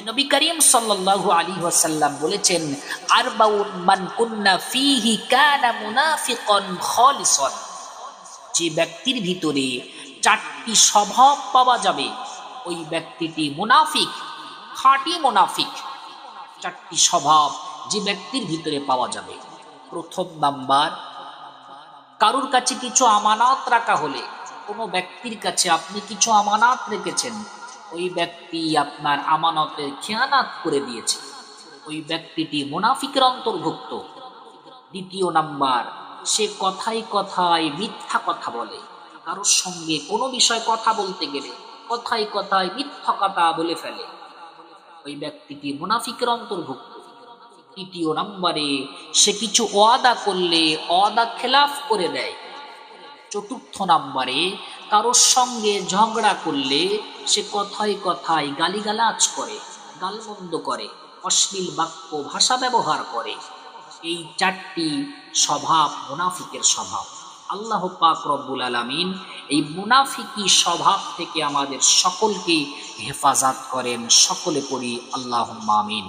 নবী করিম সাল্লাল্লাহু আলাইহি ওয়াসাল্লাম বলেছেন, আরবাউন মান কুন্না ফীহি কানা মুনাফিকান খালিসান। যে ব্যক্তির ভিতরে চারটি স্বভাব পাওয়া যাবে ওই ব্যক্তিটি মুনাফিক, খাঁটি মুনাফিক। চারটি স্বভাব যে ব্যক্তির ভিতরে পাওয়া যাবে। প্রথম নাম্বার, কারুর কাছে কিছু আমানত রাখা হলে, কোনো ব্যক্তির কাছে আপনি কিছু আমানত রেখেছেন, ওই ব্যক্তি আপনার আমানতের খেয়ানাত করে দিয়েছে, ওই ব্যক্তিটি মুনাফিকের অন্তর্ভুক্ত। দ্বিতীয় নাম্বার, সে কথায় কথায় মিথ্যা কথা বলে। কারোর সঙ্গে কোনো বিষয় কথা বলতে গেলে কথায় কথায় মিথ্যা কথা বলে ফেলে, ওই ব্যক্তিটি মুনাফিকের অন্তর্ভুক্ত। তৃতীয় নম্বরে, সে কিছু ওয়াদা করলে ওয়াদা খেলাফ করে দেয়। চতুর্থ নম্বরে, কারোর সঙ্গে ঝগড়া করলে সে কথায় কথায় গালিগালাজ করে, গালমন্দ করে, অশ্লীল বাক্য ভাষা ব্যবহার করে। এই চারটি স্বভাব মুনাফিকের স্বভাব। আল্লাহ পাক রব্বুল আলামিন এই মুনাফিকি স্বভাব থেকে আমাদের সকলকে হেফাজত করেন। সকলে পড়ি আল্লাহুম্মা আমিন।